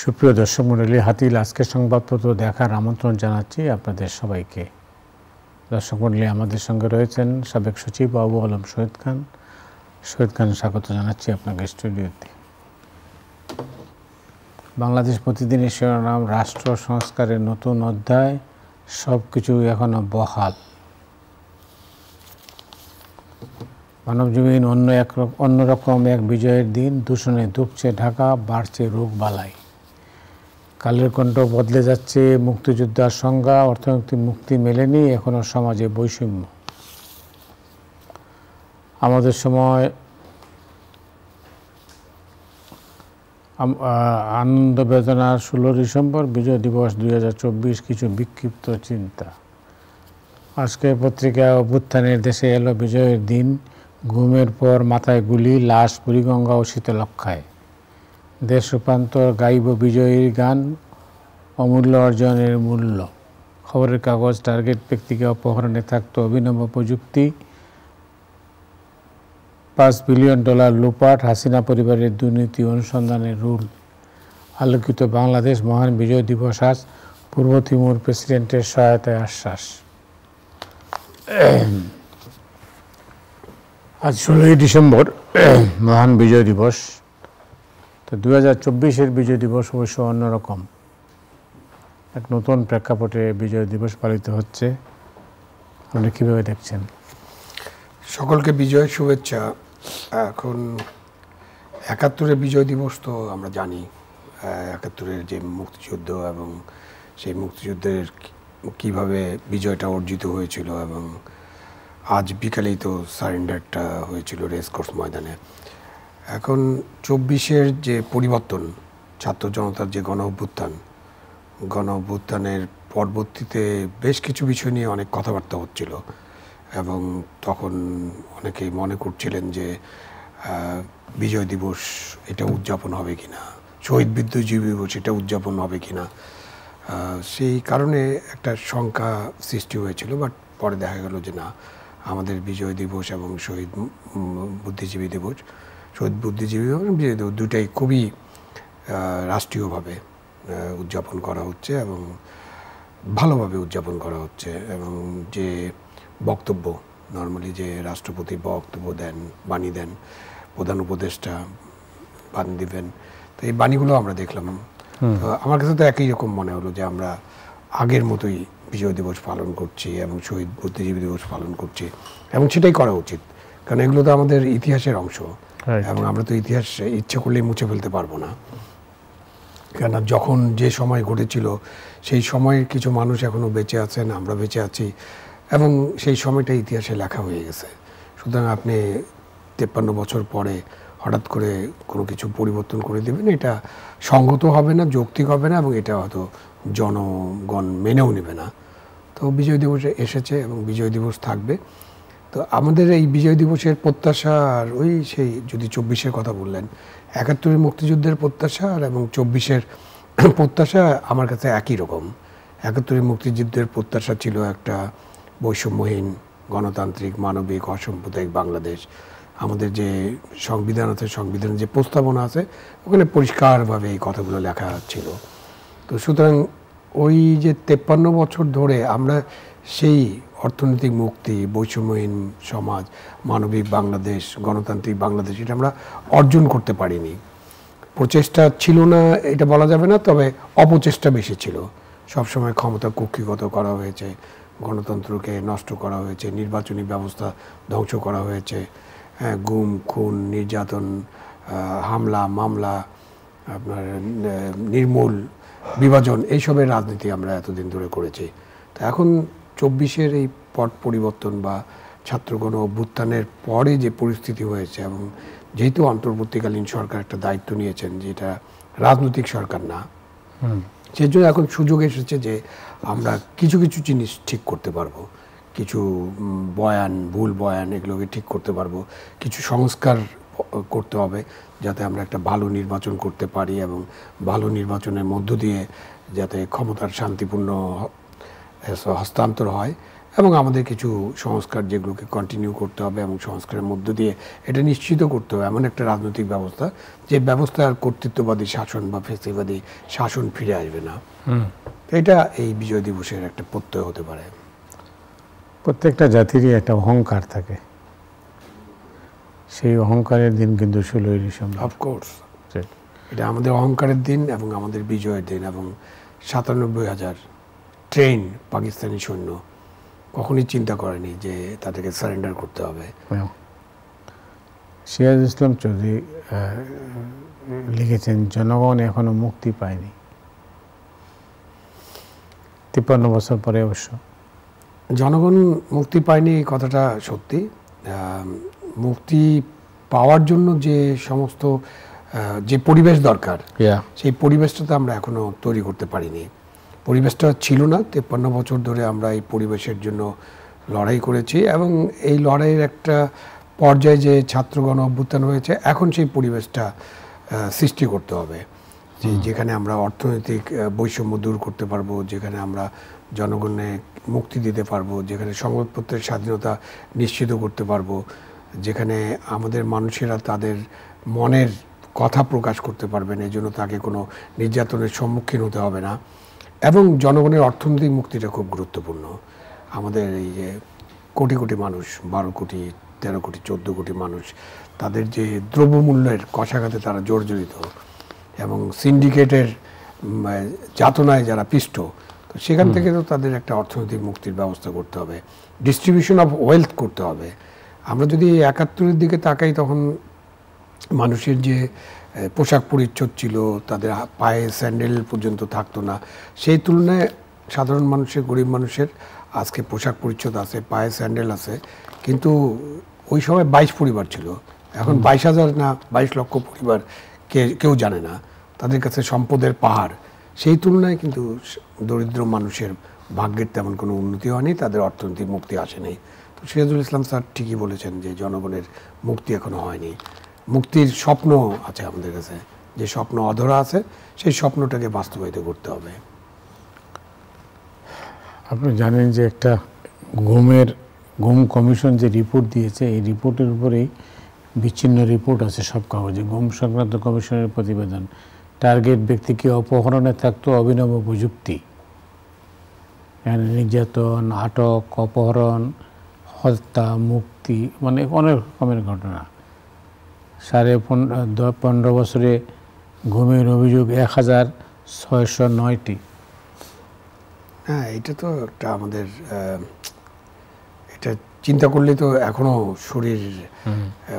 সুপ্রিয় দর্শক মণ্ডলী, হাতিল আজকের সংবাদপত্র দেখার আমন্ত্রণ জানাচ্ছি আপনাদের সবাইকে। দর্শক মণ্ডলী, আমাদের সঙ্গে রয়েছেন সাবেক সচিব আবু আলম শহীদ খান। শহীদ খান, স্বাগত জানাচ্ছি আপনাকে স্টুডিওতে। বাংলাদেশ প্রতিদিনের শিরোনাম, রাষ্ট্র সংস্কারের নতুন অধ্যায়, সব কিছু এখনো বহাল। মানবজমিন অন্যরকম এক বিজয়ের দিন, দূষণে ধুঁকছে ঢাকা, বাড়ছে রোগ বালাই। কালের কণ্ঠ বদলে যাচ্ছে, মুক্তিযোদ্ধার সংজ্ঞা, অর্থনৈতিক মুক্তি মেলেনি, এখনও সমাজে বৈষম্য। আমাদের সময় আনন্দ বেদনার 16 ডিসেম্বর, বিজয় দিবস 2024, কিছু বিক্ষিপ্ত চিন্তা। আজকে পত্রিকা অভ্যুত্থানের দেশে এলো বিজয়ের দিন, ঘুমের পর মাথায় গুলি, লাশ বুড়িগঙ্গা ও শীতলক্ষায়। দেশ রূপান্তর, গাইব বিজয়ীর গান, অমূল্য অর্জনের মূল্য। খবরের কাগজ, টার্গেট ব্যক্তিকে অপহরণে থাকতো অভিনব প্রযুক্তি, $5 বিলিয়ন লুপাট, হাসিনা পরিবারের দুর্নীতি অনুসন্ধানের রুল। আলোকিত বাংলাদেশ, মহান বিজয় দিবস আজ, পূর্ব তিমুর প্রেসিডেন্টের সহায়তায় আশ্বাস। আজ 16 ডিসেম্বর, মহান বিজয় দিবস। তো 2024-এর বিজয় দিবস অবশ্য অন্যরকম, এক নতুন প্রেক্ষাপটে বিজয় দিবস পালিত হচ্ছে। আপনি কীভাবে দেখছেন? সকলকে বিজয় শুভেচ্ছা। এখন 71-এর বিজয় দিবস তো আমরা জানি, 71-এর যে মুক্তিযুদ্ধ এবং সেই মুক্তিযুদ্ধের কিভাবে বিজয়টা অর্জিত হয়েছিল, এবং আজ বিকালেই তো সারেন্ডারটা হয়েছিল রেসকোর্স ময়দানে। এখন 24-এর যে পরিবর্তন, ছাত্র জনতার যে গণ অভ্যুত্থানের পরবর্তীতে বেশ কিছু বিষয় নিয়ে অনেক কথাবার্তা হচ্ছিল, এবং তখন অনেকেই মনে করছিলেন যে বিজয় দিবস এটা উদযাপন হবে কিনা, শহীদ বুদ্ধিজীবী দিবস এটা উদযাপন হবে কিনা। সেই কারণে একটা শঙ্কা সৃষ্টি হয়েছিল, বাট পরে দেখা গেল যে না, আমাদের বিজয় দিবস এবং শহীদ বুদ্ধিজীবী দিবস দুটাই খুবই রাষ্ট্রীয়ভাবে উদযাপন করা হচ্ছে এবং ভালোভাবে উদযাপন করা হচ্ছে। এবং যে বক্তব্য, নর্মালি যে রাষ্ট্রপতি বক্তব্য দেন, বাণী দেন, প্রধান উপদেষ্টা বাণী দিবেন, তো এই বাণীগুলো আমরা দেখলাম। তো আমার কাছে তো একই রকম মনে হলো যে আমরা আগের মতোই বিজয় দিবস পালন করছি এবং শহীদ বুদ্ধিজীবী দিবস পালন করছি, এবং সেটাই করা উচিত, কারণ এগুলো তো আমাদের ইতিহাসের অংশ, এবং আমরা তো ইতিহাস ইচ্ছে করলেই মুছে ফেলতে পারবো না। কেননা যখন যে সময় ঘটেছিল, সেই সময়ের কিছু মানুষ এখনও বেঁচে আছেন, আমরা বেঁচে আছি, এবং সেই সময়টা ইতিহাসে লেখা হয়ে গেছে। সুতরাং আপনি 53 বছর পরে হঠাৎ করে কোনো কিছু পরিবর্তন করে দেবেন, এটা সঙ্গত হবে না, যৌক্তিক হবে না, এবং এটা হয়তো জনগণ মেনেও নেবে না। তো বিজয় দিবস এসেছে এবং বিজয় দিবস থাকবে। তো আমাদের এই বিজয় দিবসের প্রত্যাশা, আর ওই সেই যদি 24-এর কথা বললেন, 71-এর মুক্তিযুদ্ধের প্রত্যাশা আর এবং 24-এর প্রত্যাশা আমার কাছে একই রকম। 71-এর মুক্তিযুদ্ধের প্রত্যাশা ছিল একটা বৈষম্যহীন, গণতান্ত্রিক, মানবিক, অসাম্প্রদায়িক বাংলাদেশ। আমাদের যে সংবিধান আছে, সংবিধানের যে প্রস্তাবনা আছে, ওখানে পরিষ্কারভাবে এই কথাগুলো লেখা ছিল। তো সুতরাং ওই যে 53 বছর ধরে আমরা সেই অর্থনৈতিক মুক্তি, বৈষম্যহীন সমাজ, মানবিক বাংলাদেশ, গণতান্ত্রিক বাংলাদেশ, এটা আমরা অর্জন করতে পারিনি। প্রচেষ্টা ছিল না এটা বলা যাবে না, তবে অপচেষ্টা বেশি ছিল। সবসময় ক্ষমতা কক্ষিগত করা হয়েছে, গণতন্ত্রকে নষ্ট করা হয়েছে, নির্বাচনী ব্যবস্থা ধ্বংস করা হয়েছে, গুম, খুন, নির্যাতন, হামলা, মামলা, আপনার নির্মূল বিভাজন, এইসবের রাজনীতি আমরা এতদিন ধরে করেছি। তো এখন 24-এর এই পট পরিবর্তন বা ছাত্রগণ অভ্যুত্থানের পরে যে পরিস্থিতি হয়েছে, এবং যেহেতু অন্তর্বর্তীকালীন সরকার একটা দায়িত্ব নিয়েছেন, যেটা রাজনৈতিক সরকার না, সেই জন্য এখন সুযোগ এসেছে যে আমরা কিছু কিছু জিনিস ঠিক করতে পারবো, কিছু বয়ান, ভুল বয়ান, এগুলোকে ঠিক করতে পারবো, কিছু সংস্কার করতে হবে যাতে আমরা একটা ভালো নির্বাচন করতে পারি, এবং ভালো নির্বাচনের মধ্য দিয়ে যাতে ক্ষমতার শান্তিপূর্ণ হস্তান্তর হয়, এবং আমাদের কিছু সংস্কার যেগুলোকে কন্টিনিউ করতে হবে এবং সংস্কারের মধ্য দিয়ে এটা নিশ্চিত করতে হবে এমন একটা রাজনৈতিক ব্যবস্থা যে ব্যবস্থার কর্তৃত্ববাদী শাসন বা ফেসিবাদী শাসন ফিরে আসবে না। এটা এই বিজয় দিবসের একটা প্রত্যয় হতে পারে। প্রত্যেকটা জাতিরই একটা অহংকার থাকে, সেই অহংকারের দিন কিন্তু 16ই ডিসেম্বর। অফকোর্স এটা আমাদের অহংকারের দিন এবং আমাদের বিজয়ের দিন। এবং 97,000 ট্রেন পাকিস্তানি সৈন্য কখনই চিন্তা করেনি যে তাদেরকে সারেন্ডার করতে হবে। সিরাজ ইসলাম চৌধুরী লিখেছেন, জনগণ এখনো মুক্তি পায়নি। 53 বছর পরে অবশ্য জনগণ মুক্তি পায়নি, এই কথাটা সত্যি। মুক্তি পাওয়ার জন্য যে সমস্ত যে পরিবেশ দরকার, সেই পরিবেশটা তো আমরা এখনো তৈরি করতে পারিনি। পরিবেশটা ছিল না। 53 বছর ধরে আমরা এই পরিবেশের জন্য লড়াই করেছি এবং এই লড়াইয়ের একটা পর্যায়ে যে ছাত্রগণ অভ্যুত্থান হয়েছে, এখন সেই পরিবেশটা সৃষ্টি করতে হবে, যেখানে আমরা অর্থনৈতিক বৈষম্য দূর করতে পারবো, যেখানে আমরা জনগণের মুক্তি দিতে পারবো, যেখানে সংবাদপত্রের স্বাধীনতা নিশ্চিত করতে পারবো, যেখানে আমাদের মানুষেরা তাদের মনের কথা প্রকাশ করতে পারবেন, এই জন্য তাকে কোনো নির্যাতনের সম্মুখীন হতে হবে না। এবং জনগণের অর্থনৈতিক মুক্তিটা খুব গুরুত্বপূর্ণ। আমাদের এই যে কোটি কোটি মানুষ, 12 কোটি 13 কোটি 14 কোটি মানুষ, তাদের যে দ্রব্যমূল্যের কষাঘাতে তারা জর্জরিত এবং সিন্ডিকেটের যাতনায় যারা পিষ্ট, তো সেখান থেকে তো তাদের একটা অর্থনৈতিক মুক্তির ব্যবস্থা করতে হবে, ডিস্ট্রিবিউশন অফ ওয়েলথ করতে হবে। আমরা যদি 71-এর দিকে তাকাই, তখন মানুষের যে পোশাক পরিচ্ছদ ছিল, তাদের পায়ে স্যান্ডেল পর্যন্ত থাকতো না। সেই তুলনায় সাধারণ মানুষের, গরিব মানুষের আজকে পোশাক পরিচ্ছদ আছে, পায়ে স্যান্ডেল আছে। কিন্তু ওই সময় 22 পরিবার ছিল, এখন 22,000 না 22 লক্ষ পরিবার কেউ জানে না, তাদের কাছে সম্পদের পাহাড়। সেই তুলনায় কিন্তু দরিদ্র মানুষের ভাগ্যের তেমন কোনো উন্নতি হয়নি, তাদের অর্থনৈতিক মুক্তি আসেনি। তো সিরাজুল ইসলাম স্যার ঠিকই বলেছেন যে জনগণের মুক্তি এখনো হয়নি। মুক্তির স্বপ্ন আছে আমাদের কাছে, যে স্বপ্ন অধরা আছে, সেই স্বপ্নটাকে বাস্তবায়িত করতে হবে। আপনি জানেন যে একটা গুম কমিশন যে রিপোর্ট দিয়েছে, এই রিপোর্টের উপরেই বিচ্ছিন্ন রিপোর্ট আছে সব কাগজে। গুম সংক্রান্ত কমিশনের প্রতিবেদন, টার্গেট ব্যক্তিকে অপহরণে থাকতো অভিনব প্রযুক্তি, নির্যাতন, আটক, অপহরণ, হত্যা, মুক্তি, মানে অনেক রকমের ঘটনা। 15 বছরে গুমের অভিযোগ 1609টি। হ্যাঁ, এটা তো একটা আমাদের এটা চিন্তা করলে তো এখনো শরীর,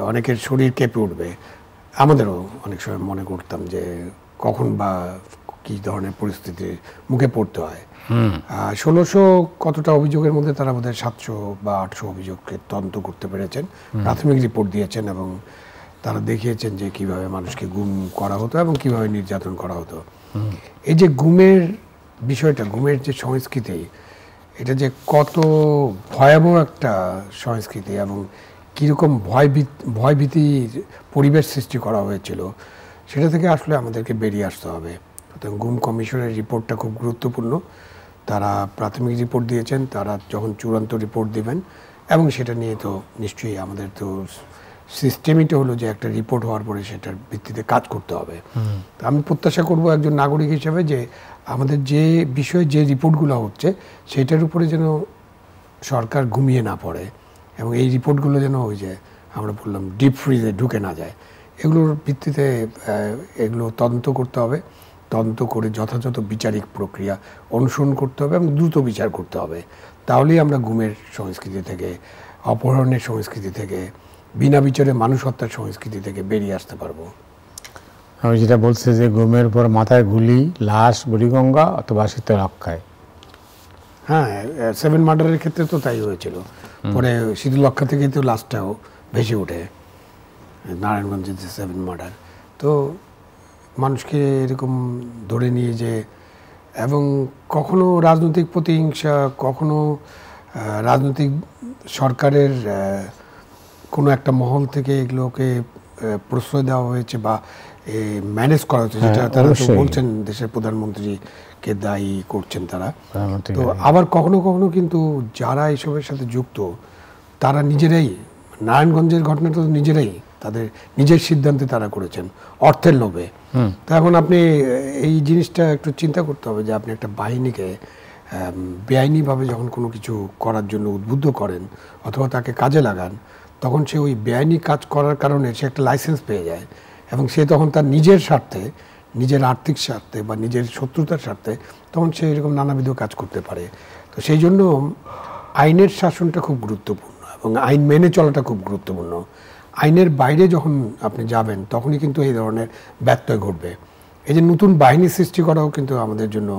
অনেকের শরীর কেঁপে উঠবে। আমাদেরও অনেক সময় মনে করতাম যে কখন বা কি ধরনের পরিস্থিতির মুখে পড়তে হয়। 1600 কতটা অভিযোগের মধ্যে তারা বোধহয় 700 বা 800 অভিযোগকে তদন্ত করতে পেরেছেন, প্রাথমিক রিপোর্ট দিয়েছেন এবং তারা দেখিয়েছেন যে কিভাবে মানুষকে গুম করা হতো এবং কিভাবে নির্যাতন করা হতো। এই যে গুমের বিষয়টা, গুমের যে সংস্কৃতি, এটা যে কত ভয়াবহ একটা সংস্কৃতি এবং কীরকম ভয়ভীতির পরিবেশ সৃষ্টি করা হয়েছিল, সেটা থেকে আসলে আমাদেরকে বেরিয়ে আসতে হবে। সুতরাং গুম কমিশনের রিপোর্টটা খুব গুরুত্বপূর্ণ। তারা প্রাথমিক রিপোর্ট দিয়েছেন, তারা যখন চূড়ান্ত রিপোর্ট দেবেন, এবং সেটা নিয়ে তো নিশ্চয়ই আমাদের তো সিস্টেমইটা হলো যে একটা রিপোর্ট হওয়ার পরে সেটার ভিত্তিতে কাজ করতে হবে। তো আমি প্রত্যাশা করব একজন নাগরিক হিসেবে যে আমাদের যে বিষয়ে যে রিপোর্টগুলো হচ্ছে, সেটার উপরে যেন সরকার ঘুমিয়ে না পড়ে এবং এই রিপোর্টগুলো যেন ওই যে আমরা বললাম ডিপ ফ্রিজে ঢুকে না যায়। এগুলোর ভিত্তিতে এগুলো তদন্ত করতে হবে, তদন্ত করে যথাযথ বিচারিক প্রক্রিয়া অনুসরণ করতে হবে এবং দ্রুত বিচার করতে হবে। তাহলেই আমরা গুমের সংস্কৃতি থেকে, অপহরণের সংস্কৃতি থেকে, বিনা বিচারে মানুষ হত্যার সংস্কৃতি থেকে বেরিয়ে আসতে পারবো। আমি যেটা বলছি যে গুমের পর মাথায় গুলি, লাশ বুড়িগঙ্গা অথবা শীতলক্ষায়। হ্যাঁ, 7 মার্ডারের ক্ষেত্রে তো তাই হয়েছিল। পরে শীতলক্ষা থেকেই তো লাশটাও ভেসে ওঠে, নারায়ণগঞ্জের যে 7 মার্ডার। তো মানুষকে এরকম ধরে নিয়ে যে, এবং কখনো রাজনৈতিক প্রতিহিংসা, কখনো রাজনৈতিক সরকারের কোনো একটা মহল থেকে এগুলোকে প্রশ্রয় দেওয়া হয়েছে বা ম্যানেজ করা হয়েছে, যেটা তারা তো বলছেন দেশের প্রধানমন্ত্রী কে দায়ী করছেন তারা। তো আবার কখনো কখনো কিন্তু যারা এইসবের সাথে যুক্ত তারা নিজেরাই, নারায়ণগঞ্জের ঘটনাটা তো নিজেরাই তাদের নিজের সিদ্ধান্তে তারা করেছেন অর্থের লোভে। তো এখন আপনি এই জিনিসটা একটু চিন্তা করতে হবে যে আপনি একটা বাহিনীকে বেআইনিভাবে যখন কোনো কিছু করার জন্য উদ্বুদ্ধ করেন অথবা তাকে কাজে লাগান, তখন সে ওই বেআইনি কাজ করার কারণে সে একটা লাইসেন্স পেয়ে যায় এবং সে তখন তার নিজের স্বার্থে, নিজের আর্থিক স্বার্থে বা নিজের শত্রুতার স্বার্থে তখন সে এরকম নানাবিধ কাজ করতে পারে। তো সেই জন্য আইনের শাসনটা খুব গুরুত্বপূর্ণ এবং আইন মেনে চলাটা খুব গুরুত্বপূর্ণ। আইনের বাইরে যখন আপনি যাবেন তখনই কিন্তু এই ধরনের ব্যত্যয় ঘটবে। এই যে নতুন বাহিনী সৃষ্টি করাও কিন্তু আমাদের জন্য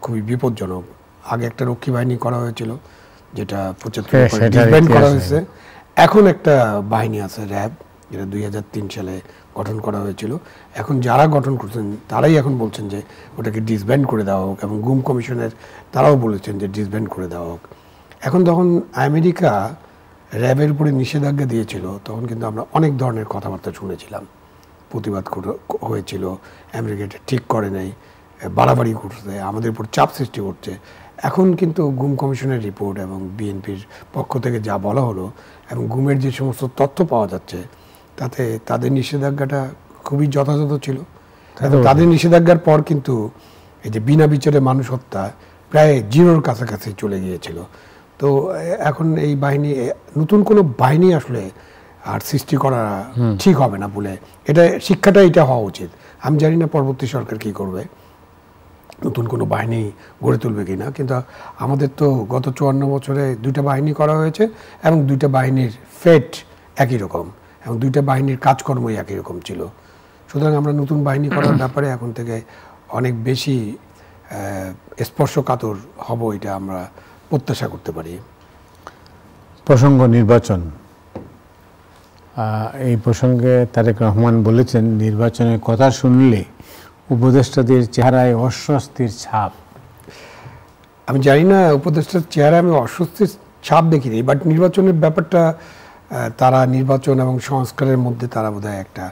খুবই বিপজ্জনক। আগে একটা রক্ষী বাহিনী করা হয়েছিল যেটা 75 ডিসব্যান্ড করা হয়েছে। এখন একটা বাহিনী আছে র্যাব, যেটা 2003 সালে গঠন করা হয়েছিল। এখন যারা গঠন করছেন তারাই এখন বলছেন যে ওটাকে ডিসব্যান্ড করে দেওয়া হোক এবং গুম কমিশনের তারাও বলেছেন যে ডিসব্যান্ড করে দেওয়া হোক। এখন তখন আমেরিকা র্যাবের উপরে নিষেধাজ্ঞা দিয়েছিল তখন কিন্তু আমরা অনেক ধরনের কথাবার্তা শুনেছিলাম, প্রতিবাদ হয়েছিল, আমেরিকা এটা ঠিক করে নাই, বাড়াবাড়ি করছে, আমাদের উপর চাপ সৃষ্টি করছে। এখন কিন্তু গুম কমিশনের রিপোর্ট এবং বিএনপির পক্ষ থেকে যা বলা হলো এবং গুমের যে সমস্ত তথ্য পাওয়া যাচ্ছে তাতে তাদের নিষেধাজ্ঞাটা খুবই যথাযথ ছিল। তাদের নিষেধাজ্ঞার পর কিন্তু এই যে বিনা বিচারে মানুষ হত্যা প্রায় জিরোর কাছাকাছি চলে গিয়েছিল। তো এখন এই বাহিনী, নতুন কোনো বাহিনী আসলে আর সৃষ্টি করা ঠিক হবে না বলে এটা শিক্ষাটা এটা হওয়া উচিত। আমি জানি না পরবর্তী সরকার কি করবে, নতুন কোনো বাহিনী গড়ে তুলবে কিনা, কিন্তু আমাদের তো গত 54 বছরে 2টা বাহিনী করা হয়েছে এবং 2টা বাহিনীর ফেট একই রকম এবং 2টা বাহিনীর কাজকর্মই একই রকম ছিল। সুতরাং আমরা নতুন বাহিনী করার ব্যাপারে এখন থেকে অনেক বেশি স্পর্শকাতর হব, এটা আমরা প্রত্যাশা করতে পারি। প্রসঙ্গ নির্বাচন, এই প্রসঙ্গে তারেক রহমান বলেছেন নির্বাচনের কথা শুনলে উপদেষ্টাদের চেহারায় অস্বস্তির ছাপ। আমি জানি না উপদেষ্টার চেহারায় আমি অস্বস্তির ছাপ দেখিনি, বাট নির্বাচনের ব্যাপারটা তারা নির্বাচন এবং সংস্কারের মধ্যে তারা বোধহয় একটা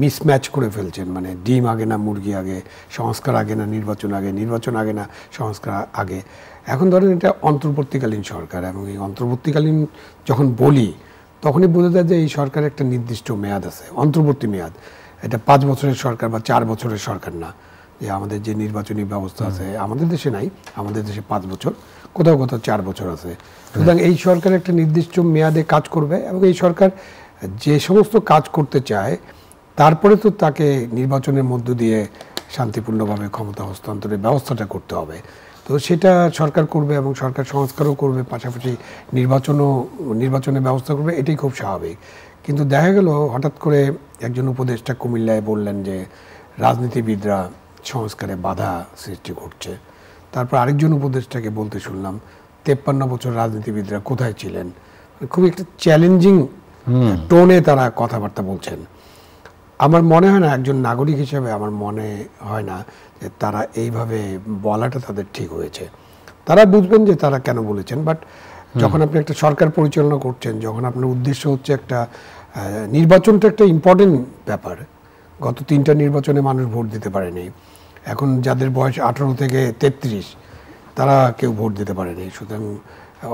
মিসম্যাচ করে ফেলছেন। মানে ডিম আগে না মুরগি আগে, সংস্কার আগে না নির্বাচন আগে, নির্বাচন আগে না সংস্কার আগে। এখন ধরেন এটা অন্তর্বর্তীকালীন সরকার এবং এই অন্তর্বর্তীকালীন যখন বলি তখনই বোঝা যায় যে এই সরকারের একটা নির্দিষ্ট মেয়াদ আছে, অন্তর্বর্তী মেয়াদ। এটা 5 বছরের সরকার বা 4 বছরের সরকার না। যে আমাদের যে নির্বাচনী ব্যবস্থা আছে আমাদের দেশে নাই, আমাদের দেশে 5 বছর, কোথাও কোথাও 4 বছর আছে। সুতরাং এই সরকার একটা নির্দিষ্ট মেয়াদে কাজ করবে এবং এই সরকার যে সমস্ত কাজ করতে চায় তারপরে তো তাকে নির্বাচনের মধ্য দিয়ে শান্তিপূর্ণভাবে ক্ষমতা হস্তান্তরের ব্যবস্থাটা করতে হবে। তো সেটা সরকার করবে এবং সরকার সংস্কারও করবে, পাশাপাশি নির্বাচনের ব্যবস্থা করবে, এটাই খুব স্বাভাবিক। কিন্তু দেখা গেল হঠাৎ করে একজন উপদেষ্টা কুমিল্লায় বললেন যে রাজনীতিবিদরা সংস্কারে বাধা সৃষ্টি করছে। তারপর আরেকজন উপদেষ্টাকে বলতে শুনলাম 53 বছর রাজনীতিবিদরা কোথায় ছিলেন। খুবই একটা চ্যালেঞ্জিং টোনে তারা কথাবার্তা বলছেন। আমার মনে হয় না, একজন নাগরিক হিসেবে আমার মনে হয় না যে তারা এইভাবে বলাটা তাদের ঠিক হয়েছে। তারা বুঝবেন যে তারা কেন বলেছেন, বাট যখন আপনি একটা সরকার পরিচালনা করছেন, যখন আপনার উদ্দেশ্য হচ্ছে একটা নির্বাচনটা একটা ইম্পর্টেন্ট ব্যাপার। গত 3টা নির্বাচনে মানুষ ভোট দিতে পারেনি, এখন যাদের বয়স 18 থেকে 33 তারা কেউ ভোট দিতে পারেনি। সুতরাং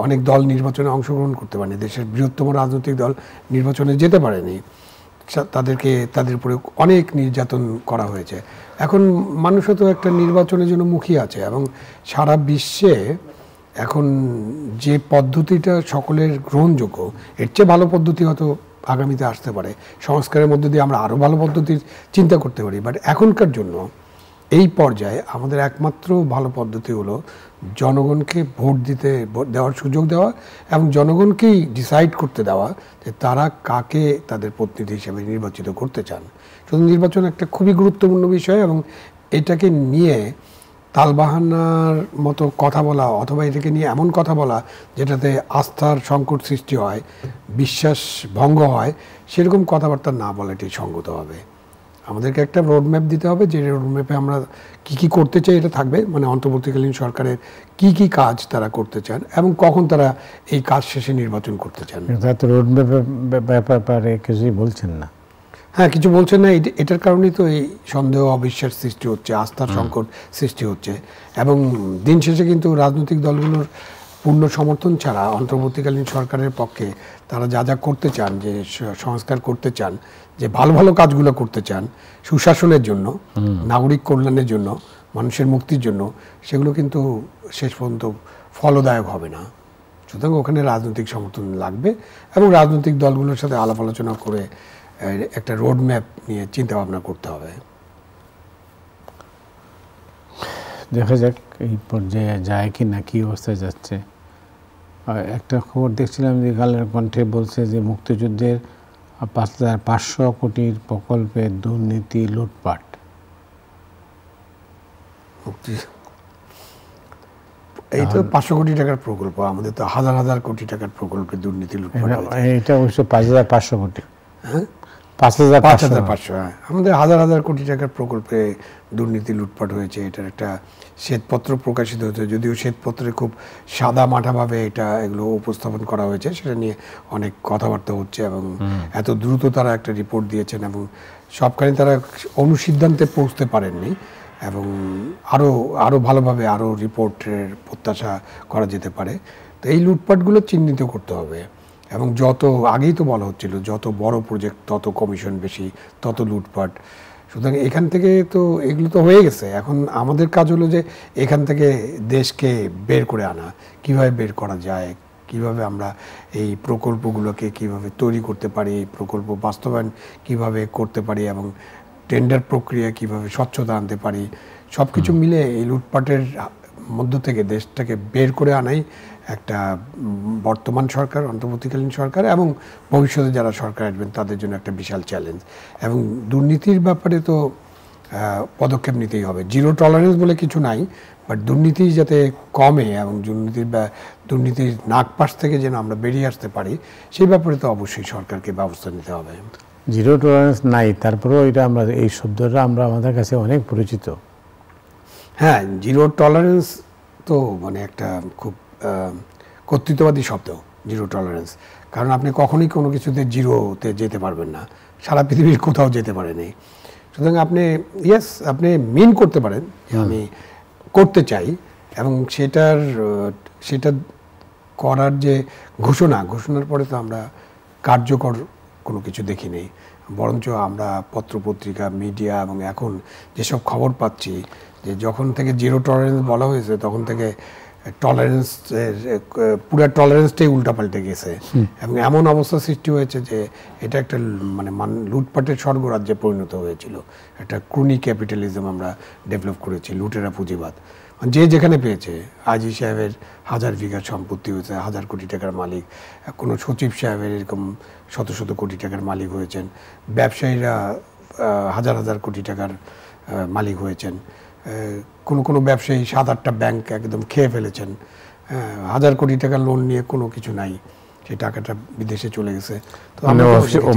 অনেক দল নির্বাচনে অংশগ্রহণ করতে পারেনি, দেশের বৃহত্তম রাজনৈতিক দল নির্বাচনে যেতে পারেনি, তাদের উপরে অনেক নির্যাতন করা হয়েছে। এখন মানুষও তো একটা নির্বাচনের জন্য মুখিয়ে আছে এবং সারা বিশ্বে এখন যে পদ্ধতিটা সকলের গ্রহণযোগ্য, এর চেয়ে ভালো পদ্ধতি হয়তো আগামীতে আসতে পারে, সংস্কারের মধ্যে দিয়ে আমরা আরও ভালো পদ্ধতির চিন্তা করতে পারি। বাট এখনকার জন্য এই পর্যায়ে আমাদের একমাত্র ভালো পদ্ধতি হলো জনগণকে ভোট দেওয়ার সুযোগ দেওয়া এবং জনগণকেই ডিসাইড করতে দেওয়া যে তারা কাকে তাদের প্রতিনিধি হিসেবে নির্বাচিত করতে চান। শুধু নির্বাচন একটা খুবই গুরুত্বপূর্ণ বিষয় এবং এটাকে নিয়ে তালবাহানার মতো কথা বলা অথবা এটাকে নিয়ে এমন কথা বলা যেটাতে আস্থার সংকট সৃষ্টি হয়, বিশ্বাস ভঙ্গ হয়, সেরকম কথাবার্তা না বলাটাই সঙ্গত হবে। আমাদেরকে একটা রোডম্যাপ দিতে হবে, যে রোডম্যাপে আমরা কি করতে চাই এটা থাকবে, মানে অন্তর্বর্তীকালীন সরকারের কি কাজ তারা করতে চান এবং কখন তারা এই কাজ শেষে নির্বাচন করতে চান। রোডম্যাপের ব্যাপারে কিছুই বলছেন না। হ্যাঁ, কিছু বলছেন না, এটার কারণেই তো এই সন্দেহ, অবিশ্বাস সৃষ্টি হচ্ছে, আস্থার সংকট সৃষ্টি হচ্ছে। এবং দিন শেষে কিন্তু রাজনৈতিক দলগুলোর পূর্ণ সমর্থন ছাড়া অন্তর্বর্তীকালীন সরকারের পক্ষে তারা যা যা করতে চান, যে সংস্কার করতে চান, যে ভালো ভালো কাজগুলো করতে চান সুশাসনের জন্য, নাগরিক কল্যাণের জন্য, মানুষের মুক্তির জন্য, সেগুলো কিন্তু শেষ পর্যন্ত ফলদায়ক হবে না। সুতরাং ওখানে রাজনৈতিক সমর্থন লাগবে এবং রাজনৈতিক দলগুলোর সাথে আলাপ আলোচনা করে একটা রোড ম্যাপ নিয়ে চিন্তা ভাবনা করতে হবে। দেখা যাক এই পর্যায়ে যায় কি না, কি অবস্থায় যাচ্ছে। একটা খবর দেখছিলাম যে কালের কণ্ঠে বলছে যে মুক্তিযুদ্ধের 5,500 কোটির প্রকল্পে দুর্নীতি, লুটপাট। এই তো 500 কোটি টাকার প্রকল্প, আমাদের তো হাজার হাজার কোটি টাকার প্রকল্পে দুর্নীতি, লুটপাট। এটা অবশ্য 5,500 কোটি। হ্যাঁ, 5,500। হ্যাঁ, আমাদের হাজার হাজার কোটি টাকার প্রকল্পে দুর্নীতি, লুটপাট হয়েছে। এটার একটা শ্বেতপত্র প্রকাশিত হয়েছে, যদিও শ্বেতপত্রে খুব সাদা মাঠাভাবে এগুলো উপস্থাপন করা হয়েছে, সেটা নিয়ে অনেক কথাবার্তা হচ্ছে এবং এত দ্রুত তারা একটা রিপোর্ট দিয়েছেন এবং সবখানে তারা অনুসিদ্ধান্তে পৌঁছতে পারেননি এবং আরও ভালোভাবে আরও রিপোর্টের প্রত্যাশা করা যেতে পারে। তো এই লুটপাটগুলো চিহ্নিত করতে হবে এবং যত আগেই তো বলা হচ্ছিল, যত বড় প্রজেক্ট তত কমিশন বেশি, তত লুটপাট। সুতরাং এখান থেকে তো এগুলো তো হয়ে গেছে, এখন আমাদের কাজ হলো যে এখান থেকে দেশকে বের করে আনা। কিভাবে বের করা যায়, কিভাবে আমরা এই প্রকল্পগুলোকে কিভাবে তৈরি করতে পারি, এই প্রকল্প বাস্তবায়ন কিভাবে করতে পারি এবং টেন্ডার প্রক্রিয়া কিভাবে স্বচ্ছতা আনতে পারি, সব কিছু মিলে এই লুটপাটের মধ্য থেকে দেশটাকে বের করে আনাই একটা বর্তমান সরকার, অন্তর্বর্তীকালীন সরকার এবং ভবিষ্যতে যারা সরকার আসবেন তাদের জন্য একটা বিশাল চ্যালেঞ্জ। এবং দুর্নীতির ব্যাপারে তো পদক্ষেপ নিতেই হবে। জিরো টলারেন্স বলে কিছু নাই, বাট দুর্নীতি যাতে কমে এবং দুর্নীতির নাগপাশ থেকে যেন আমরা বেরিয়ে আসতে পারি, সেই ব্যাপারে তো অবশ্যই সরকারকে ব্যবস্থা নিতে হবে। জিরো টলারেন্স নাই, তারপরেও এটা আমরা, এই শব্দটা আমাদের কাছে অনেক পরিচিত। হ্যাঁ, জিরো টলারেন্স তো মানে একটা খুব কর্তৃত্ববাদী শব্দ, জিরো টলারেন্স। কারণ আপনি কখনোই কোনো কিছুতে জিরোতে যেতে পারবেন না, সারা পৃথিবীর কোথাও যেতে পারেনি। সুতরাং আপনি আপনি মিন করতে পারেন যে আমি করতে চাই এবং সেটা করার যে ঘোষণার পরে তো আমরা কার্যকর কোনো কিছু দেখি নেই। বরঞ্চ আমরা পত্রপত্রিকা, মিডিয়া এবং এখন যেসব খবর পাচ্ছি যে যখন থেকে জিরো টলারেন্স বলা হয়েছে তখন থেকে পুরো টলারেন্সটাই উল্টাপাল্টে গেছে এবং এমন অবস্থা সৃষ্টি হয়েছে যে এটা একটা লুটপাটের স্বর্গরাজ্যে পরিণত হয়েছিল। একটা ক্রুনি ক্যাপিটালিজম আমরা ডেভেলপ করেছি, লুটেরা পুঁজিবাদ। যে যেখানে পেয়েছে, আজি সাহেবের 1000 বিঘা সম্পত্তি হয়েছে, 1000 কোটি টাকার মালিক, কোনো সচিব সাহেবের এরকম শত শত কোটি টাকার মালিক হয়েছেন, ব্যবসায়ীরা হাজার হাজার কোটি টাকার মালিক হয়েছেন, কোনো ব্যবসায়ী 7-8টা ব্যাংক একদম খেয়ে ফেলেছেন, 1000 কোটি টাকার লোন নিয়ে কোনো কিছু নাই, সেই টাকাটা বিদেশে চলে গেছে। তো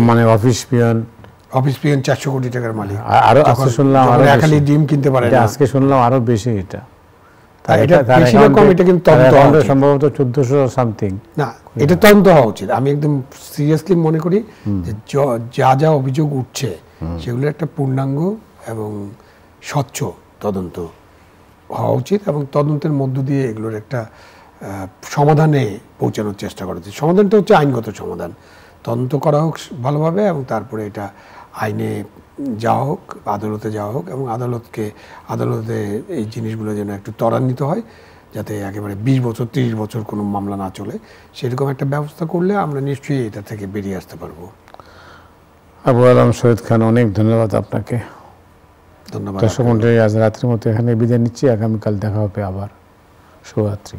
মানে অফিস পিয়ন 400 কোটি টাকার মালিক, আরো আজকে শুনলাম খালি ডিম কিনতে পারে না, আজকে শুনলাম আরো বেশি। এটা বেশি রকম, এটা কিন্তু সম্ভবত 1400 সামথিং। না, এটা তদন্ত হওয়া উচিত। আমি একদম সিরিয়াসলি মনে করি যে যা যা অভিযোগ উঠছে সেগুলো একটা পূর্ণাঙ্গ এবং স্বচ্ছ তদন্ত হওয়া উচিত এবং তদন্তের মধ্য দিয়ে এগুলোর একটা সমাধানে পৌঁছানোর চেষ্টা করা উচিত। সমাধানটা হচ্ছে আইনগত সমাধান, তদন্ত করা হোক ভালোভাবে এবং তারপরে এটা আইনে যাওয়া হোক, আদালতে যাওয়া হোক এবং আদালতে এই জিনিসগুলো যেন একটু ত্বরান্বিত হয়, যাতে একেবারে 20 বছর 30 বছর কোনো মামলা না চলে। সেরকম একটা ব্যবস্থা করলে আমরা নিশ্চয়ই এটা থেকে বেরিয়ে আসতে পারবো। আবু আলম শহীদ খান, অনেক ধন্যবাদ আপনাকে। ধন্যবাদ। দর্শক মণ্ডলী, আজ রাত্রির মতো এখানে বিদায় নিচ্ছি। আগামীকাল দেখা হবে আবার। শুভরাত্রি।